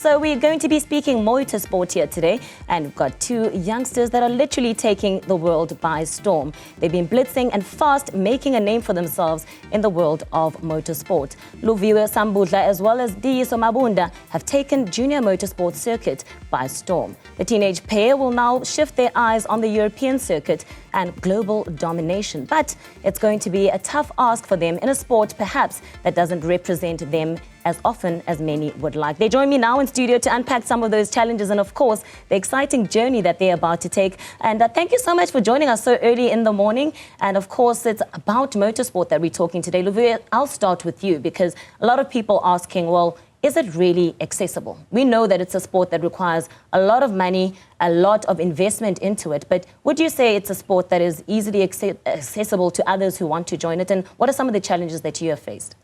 So we're going to be speaking motorsport here today, and we've got two youngsters that are literally taking the world by storm. They've been blitzing and fast, making a name for themselves in the world of motorsport. Luviwe, Sambudla, as well as Ntiyiso, Mabunda have taken Junior Motorsport circuit by storm. The teenage pair will now shift their eyes on the European circuit and global domination. But it's going to be a tough ask for them in a sport perhaps that doesn't represent them as often as many would like. They join me now in studio to unpack some of those challenges and, of course, the exciting journey that they're about to take. And thank you so much for joining us so early in the morning. And, of course, it's about motorsport that we're talking today. Luviwe, I'll start with you because a lot of people asking, well, is it really accessible? We know that it's a sport that requires a lot of money, a lot of investment into it. But would you say it's a sport that is easily accessible to others who want to join it? And what are some of the challenges that you have faced?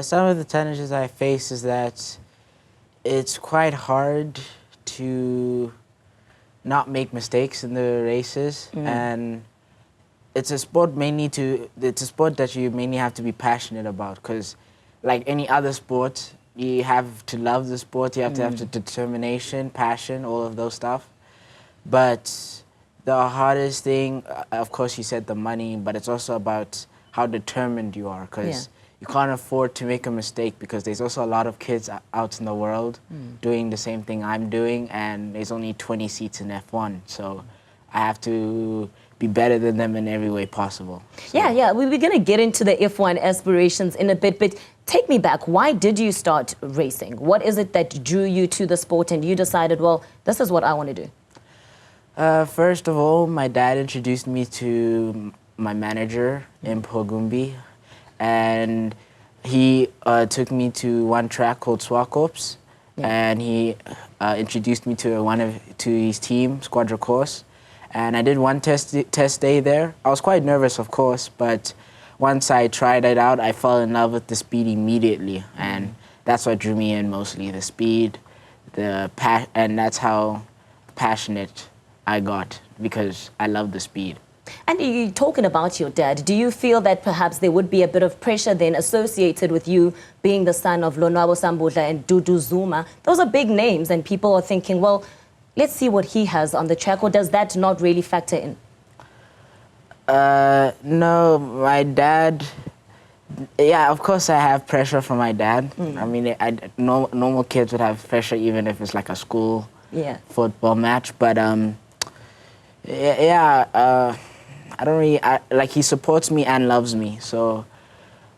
Some of the challenges I face is that it's quite hard to not make mistakes in the races, and it's a sport that you mainly have to be passionate about, because like any other sport, you have to love the sport, you have to have the determination, passion, all of those stuff. But the hardest thing, of course, you said the money, but it's also about how determined you are, because you can't afford to make a mistake, because there's also a lot of kids out in the world doing the same thing I'm doing, and there's only 20 seats in F1. So I have to be better than them in every way possible. So. Yeah, we're going to get into the F1 aspirations in a bit, but take me back. Why did you start racing? What is it that drew you to the sport and you decided, well, this is what I want to do? First of all, my dad introduced me to my manager in Pogumbi, and he took me to one track called Swakops, and he introduced me to his team, Squadra Course, and I did one test day there. I was quite nervous, of course, but once I tried it out, I fell in love with the speed immediately, and that's what drew me in mostly, the speed, and that's how passionate I got, because I love the speed. And you're talking about your dad. Do you feel that perhaps there would be a bit of pressure then associated with you being the son of Lonwabo Sambudla and Dudu Zuma? Those are big names, and people are thinking, well, let's see what he has on the track, or does that not really factor in? No, my dad, yeah, of course I have pressure from my dad. I mean, normal kids would have pressure even if it's like a school football match, but I don't really, like, he supports me and loves me, so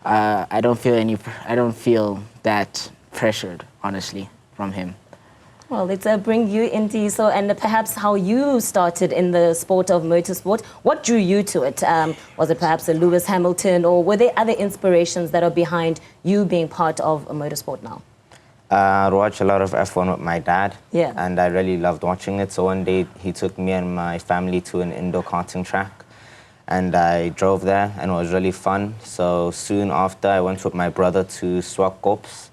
I don't feel that pressured, honestly, from him. Well, let's bring you into Ntiyiso and perhaps how you started in the sport of motorsport. What drew you to it? Was it perhaps a Lewis Hamilton, or were there other inspirations that are behind you being part of a motorsport now? I watched a lot of F1 with my dad, and I really loved watching it. So one day he took me and my family to an indoor karting track, and I drove there, and it was really fun. So soon after, I went with my brother to Swakops,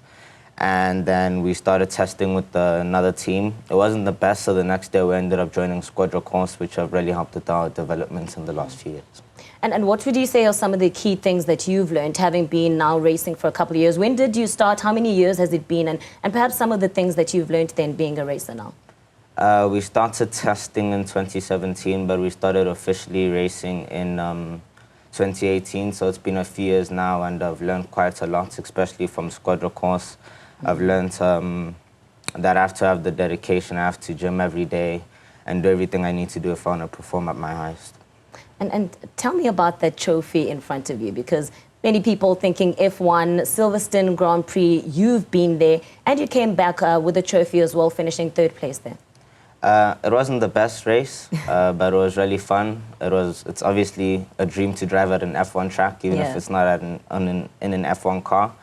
and then we started testing with another team. It wasn't the best, so the next day we ended up joining Squadra Course, which have really helped with our developments in the last few years. And what would you say are some of the key things that you've learned, having been now racing for a couple of years? When did you start? How many years has it been? And perhaps some of the things that you've learned then being a racer now? We started testing in 2017, but we started officially racing in 2018. So it's been a few years now, and I've learned quite a lot, especially from Squadra Course. I've learned that I have to have the dedication. I have to gym every day and do everything I need to do if I want to perform at my highest. And tell me about that trophy in front of you, because many people thinking F1, Silverstone Grand Prix, you've been there, and you came back with a trophy as well, finishing 3rd place there. It wasn't the best race, but it was really fun. It's obviously a dream to drive at an F1 track, even if it's not in an F1 car.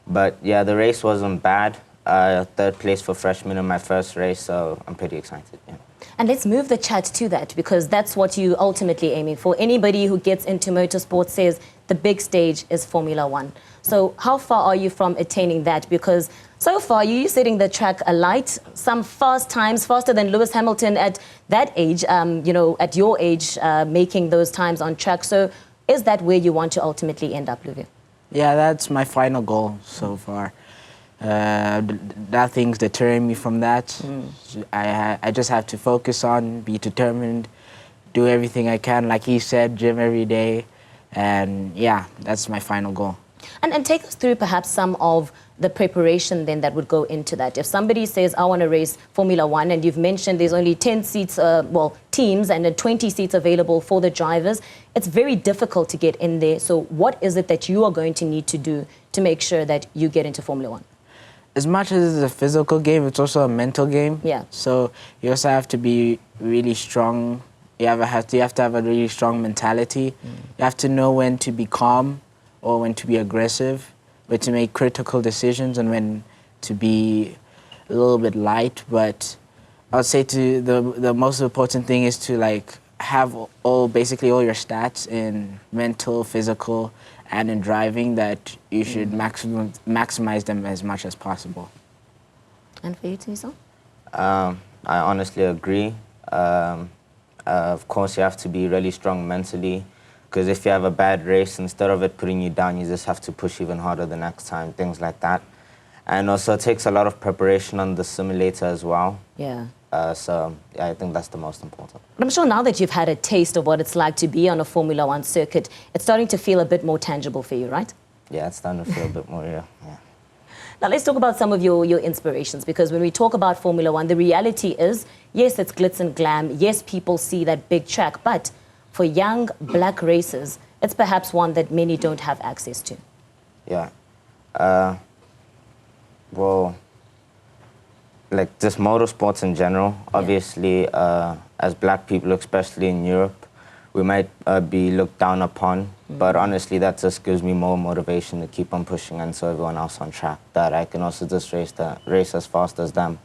But yeah, the race wasn't bad. 3rd place for freshman in my first race, so I'm pretty excited. Yeah. And let's move the chat to that, because that's what you ultimately aiming for. Anybody who gets into motorsport says the big stage is Formula 1. So how far are you from attaining that? Because so far you're setting the track alight, some fast times, faster than Lewis Hamilton at that age, at your age, making those times on track. So is that where you want to ultimately end up, Luviwe? Yeah, that's my final goal so far. Nothing's deterring me from that. I just have to focus on, be determined, do everything I can. Like he said, gym every day. And yeah, that's my final goal. And take us through perhaps some of the preparation then that would go into that. If somebody says, I want to race Formula One, and you've mentioned there's only 10 seats, teams, and then 20 seats available for the drivers, it's very difficult to get in there. So what is it that you are going to need to do to make sure that you get into Formula One? As much as it's a physical game, it's also a mental game. Yeah. So you also have to be really strong. You have to have a really strong mentality. You have to know when to be calm or when to be aggressive, when to make critical decisions and when to be a little bit light. But I would say the most important thing is to have basically all your stats in mental, physical, and in driving, that you should maximize them as much as possible. And for you, Ntiyiso? I honestly agree. Of course, you have to be really strong mentally, because if you have a bad race, instead of it putting you down, you just have to push even harder the next time, things like that. And also it takes a lot of preparation on the simulator as well. Yeah. So yeah, I think that's the most important. But I'm sure now that you've had a taste of what it's like to be on a Formula One circuit, it's starting to feel a bit more tangible for you, right? Yeah, it's starting to feel a bit more real, yeah. Now let's talk about some of your inspirations, because when we talk about Formula One, the reality is, yes, it's glitz and glam. Yes, people see that big track, but for young black racers, it's perhaps one that many don't have access to. Yeah. Well, like just motorsports in general, obviously, as black people, especially in Europe, we might be looked down upon, but honestly, that just gives me more motivation to keep on pushing, and so everyone else on track, that I can also just race as fast as them,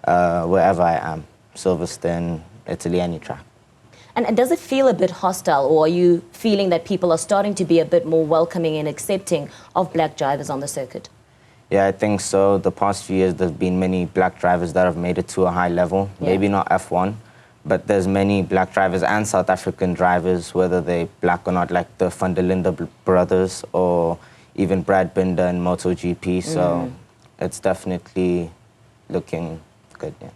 wherever I am, Silverstone, Italy, any track. And does it feel a bit hostile, or are you feeling that people are starting to be a bit more welcoming and accepting of black drivers on the circuit? Yeah, I think so. The past few years, there's been many black drivers that have made it to a high level. Yeah. Maybe not F1, but there's many black drivers and South African drivers, whether they're black or not, like the Van der Linde brothers or even Brad Binder in MotoGP. So it's definitely looking good, yeah.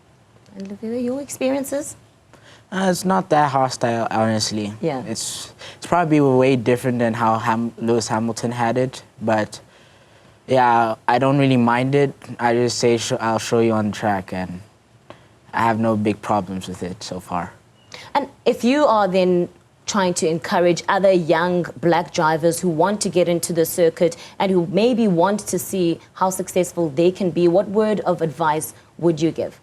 And Luviwe, your experiences? It's not that hostile, honestly. Yeah. It's probably way different than how Lewis Hamilton had it, but yeah, I don't really mind it. I just say I'll show you on the track, and I have no big problems with it so far. And if you are then trying to encourage other young black drivers who want to get into the circuit and who maybe want to see how successful they can be, what word of advice would you give?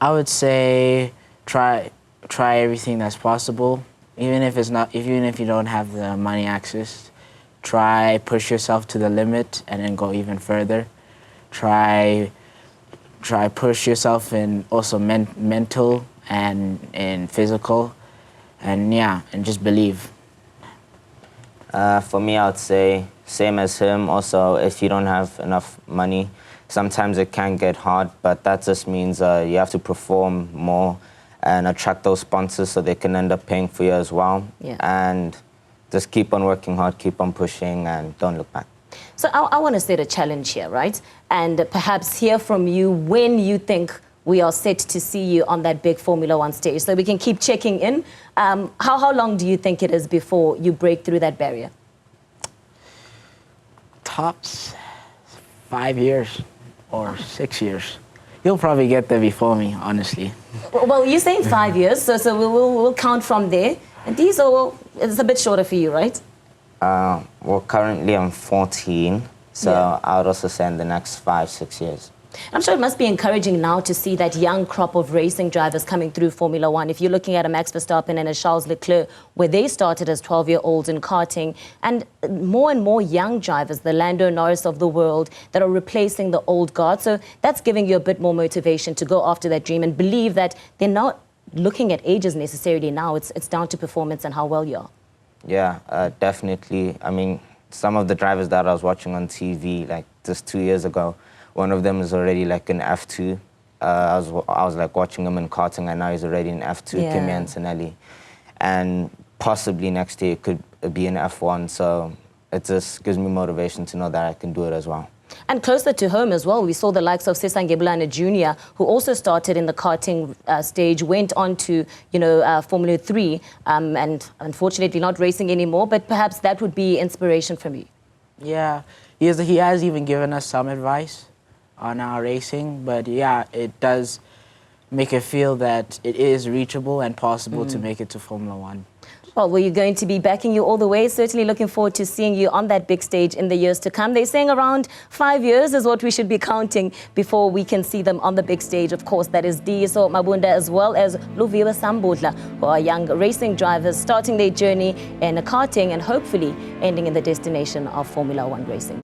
I would say try everything that's possible, even if you don't have the money access. Try push yourself to the limit and then go even further. Try push yourself in also mental and in physical, and yeah, and just believe. For me, I would say same as him. Also, if you don't have enough money, sometimes it can get hard, but that just means you have to perform more and attract those sponsors so they can end up paying for you as well. Yeah. And just keep on working hard, keep on pushing, and don't look back. So I want to set a challenge here, right? And perhaps hear from you when you think we are set to see you on that big Formula One stage, so we can keep checking in. How long do you think it is before you break through that barrier? Tops 5 years or 6 years. You'll probably get there before me, honestly. Well, you're saying 5 years, so we'll count from there. And these are, it's a bit shorter for you, right? Well, currently I'm 14, so yeah. I would also say in the next 5, 6 years. I'm sure it must be encouraging now to see that young crop of racing drivers coming through Formula One. If you're looking at a Max Verstappen and a Charles Leclerc, where they started as 12-year-olds in karting, and more young drivers, the Lando Norris of the world, that are replacing the old guard. So that's giving you a bit more motivation to go after that dream and believe that they're not looking at ages necessarily now. It's down to performance and how well you are. Yeah, definitely. I mean, some of the drivers that I was watching on TV, like just 2 years ago, one of them is already like in F2. I was like watching him in karting, and now he's already in F2, yeah. Kimi Antonelli. And possibly next year it could be in F1, so it just gives me motivation to know that I can do it as well. And closer to home as well, we saw the likes of Ngebulane Jr., who also started in the karting stage, went on to, Formula 3, and unfortunately not racing anymore, but perhaps that would be inspiration from you. Yeah, he has even given us some advice on our racing, but yeah, it does make it feel that it is reachable and possible to make it to Formula 1. Well, we're going to be backing you all the way. Certainly looking forward to seeing you on that big stage in the years to come. They're saying around 5 years is what we should be counting before we can see them on the big stage. Of course, that is Ntiyiso, Mabunda, as well as Luviwe, Sambudla, who are young racing drivers starting their journey in karting and hopefully ending in the destination of Formula 1 racing.